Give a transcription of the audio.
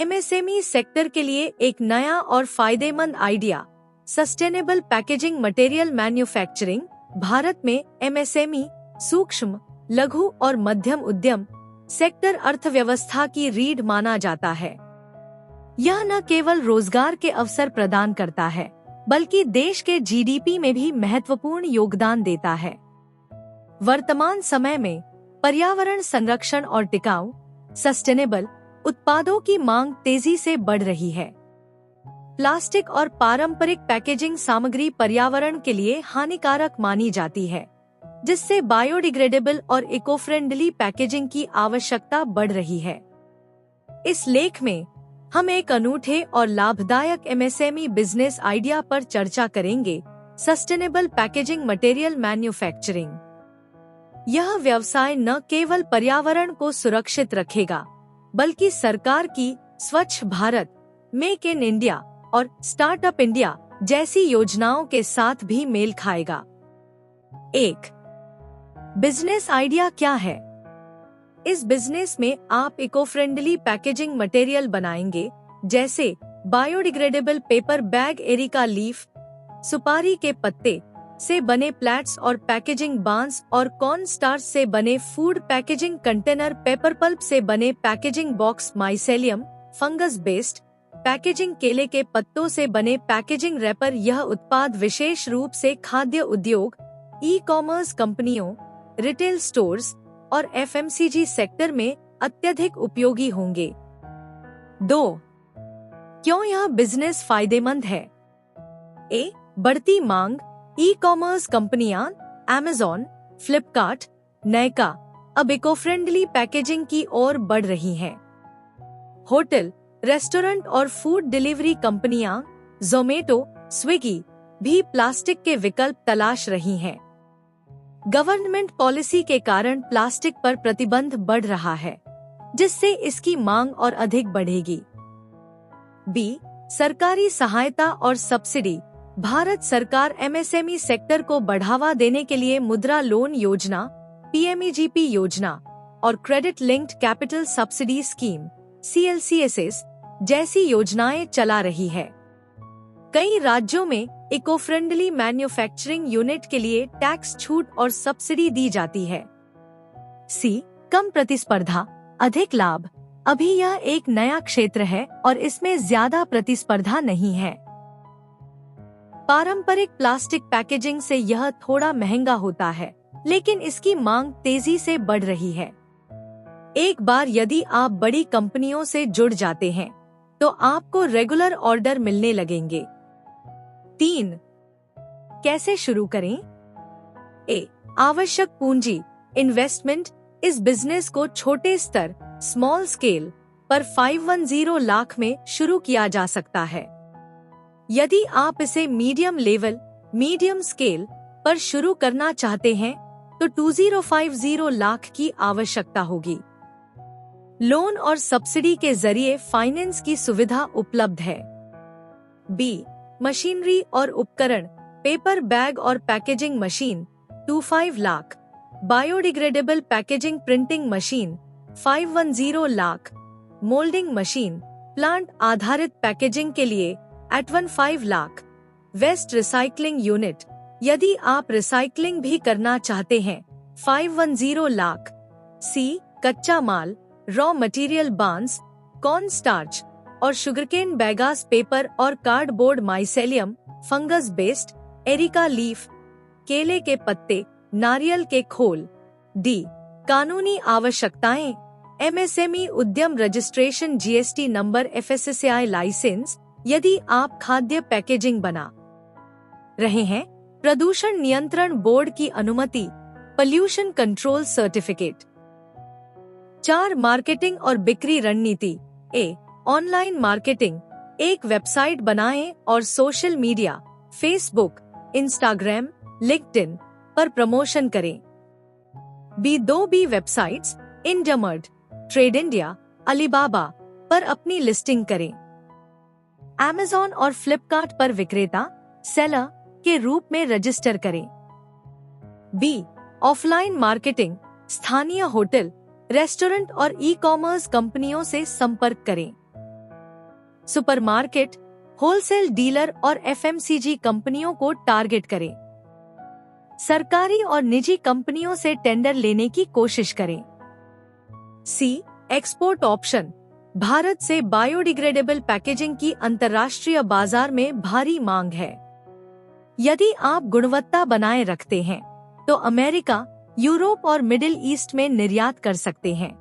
MSME sector के लिए एक नया और फायदेमंद idea, sustainable packaging material manufacturing. Bharat में एमएसएमई, सूक्ष्म, लघु और मध्यम उद्यम सेक्टर अर्थव्यवस्था की रीढ़ माना जाता है। यह न केवल रोजगार के अवसर प्रदान करता है, बल्कि देश के जीडीपी में भी महत्वपूर्ण योगदान देता है। वर्तमान समय में पर्यावरण संरक्षण और टिकाऊ, सस्टेनेबल उत्पादों की मांग तेजी से बढ़ रही है। प्लास्टिक और पारंपरिक पैकेजिंग सामग्री पर्यावरण के लिए हानिकारक मानी जाती है, जिससे बायोडिग्रेडेबल और इको फ्रेंडली पैकेजिंग की आवश्यकता बढ़ रही है। इस लेख में हम एक अनूठे और लाभदायक एमएसएमई बिजनेस आइडिया पर चर्चा करेंगे, सस्टेनेबल पैकेजिंग मटेरियल मैन्युफैक्चरिंग। यह व्यवसाय न केवल पर्यावरण को सुरक्षित रखेगा, बल्कि सरकार की स्वच्छ भारत, मेक इन इंडिया और स्टार्टअप इंडिया जैसी योजनाओं के साथ भी मेल खाएगा। 1. बिजनेस आइडिया क्या है? इस बिजनेस में आप इको फ्रेंडली पैकेजिंग मटेरियल बनाएंगे, जैसे biodegradable paper bag, areca leaf, सुपारी के पत्ते से बने प्लेट्स और पैकेजिंग बांस और कॉर्न स्टार्च से बने food packaging container, paper pulp से बने packaging box, mycelium fungus based packaging, केले के पत्तों से बने पैकेजिंग रैपर। यह उत्पाद विशेष रूप से खाद्य उद्योग, ई कॉमर्स कंपनियों, रिटेल स्टोर्स और एफएमसीजी सेक्टर में अत्यधिक उपयोगी होंगे। 2. क्यों यह बिजनेस फायदेमंद है? ए. बढ़ती मांग। ई कॉमर्स कंपनियां अमेज़न, फ्लिपकार्ट, नायका अब इको फ्रेंडली पैकेजिंग की ओर बढ़ रही हैं। होटल, रेस्टोरेंट और फूड डिलीवरी कंपनियां ज़ोमैटो, स्विगी भी प्लास्टिक के विकल्प तलाश रही हैं। गवर्नमेंट पॉलिसी के कारण प्लास्टिक पर प्रतिबंध बढ़ रहा है, जिससे इसकी मांग और अधिक बढ़ेगी। बी. सरकारी सहायता और सब्सिडी। भारत सरकार एमएसएमई सेक्टर को बढ़ावा देने के लिए मुद्रा लोन योजना, पीएमईजीपी योजना और credit linked capital subsidy scheme, CLCSS जैसी योजनाएं चला रही है। कई राज्यों में इको फ्रेंडली मैन्युफैक्चरिंग यूनिट के लिए टैक्स छूट और सब्सिडी दी जाती है। सी. कम प्रतिस्पर्धा, अधिक लाभ। अभी यह एक नया क्षेत्र है और इसमें ज्यादा प्रतिस्पर्धा नहीं है। पारंपरिक प्लास्टिक पैकेजिंग से यह थोड़ा महंगा होता है, लेकिन इसकी मांग तेजी से बढ़ रही है। एक बार यदि आप बड़ी कंपनियों से जुड़ जाते हैं, तो आपको रेगुलर ऑर्डर मिलने लगेंगे। 3. कैसे शुरू करें? ए. आवश्यक पूंजी, इन्वेस्टमेंट। इस बिजनेस को छोटे स्तर, स्मॉल स्केल पर 510 लाख में शुरू किया जा सकता है। यदि आप इसे मीडियम लेवल, मीडियम स्केल पर शुरू करना चाहते हैं, तो 2050 लाख की आवश्यकता होगी। लोन और सब्सिडी के जरिए फाइनेंस की सुविधा उपलब्ध है। बी. मशीनरी और उपकरण, पेपर बैग और packaging machine 25 lakh, biodegradable packaging printing machine 510 lakh, moulding machine, plant आधारित पैकेजिंग के लिए 815 लाख, वेस्ट रिसाइकलिंग यूनिट, यदि आप रिसाइकलिंग भी करना चाहते हैं 510 लाख। सी. कच्चा माल, रॉ मटेरियल, बांस, कॉर्न स्टार्च और शुगरकेन बैगास, पेपर और cardboard, mycelium fungus based, areca leaf, केले के पत्ते, नारियल के खोल। डी. कानूनी आवश्यकताएं। एमएसएमई उद्यम registration, GST number, FSSAI license, यदि आप खाद्य पैकेजिंग बना रहे हैं, प्रदूषण नियंत्रण बोर्ड की अनुमति, पोल्यूशन कंट्रोल सर्टिफिकेट। 4. मार्केटिंग और बिक्री रणनीति। ए. ऑनलाइन मार्केटिंग, एक वेबसाइट बनाएं और social media, Facebook, Instagram, LinkedIn पर प्रमोशन करें। B. 2 websites, IndiaMART, Trade India, Alibaba पर अपनी लिस्टिंग करें। अमेज़न और फ्लिपकार्ट पर विक्रेता, सेलर के रूप में रजिस्टर करें। बी. ऑफलाइन मार्केटिंग, स्थानीय होटल, रेस्टोरेंट और ई कॉमर्स कंपनियों से संपर्क करें। सुपरमार्केट, होलसेल डीलर और एफएमसीजी कंपनियों को टारगेट करें। सरकारी और निजी कंपनियों से टेंडर लेने की कोशिश करें। सी, एक्सपोर्ट ऑप्शन। भारत से बायोडिग्रेडेबल पैकेजिंग की अंतर्राष्ट्रीय बाजार में भारी मांग है। यदि आप गुणवत्ता बनाए रखते हैं तो अमेरिका, यूरोप और मिडिल ईस्ट में निर्यात कर सकते हैं।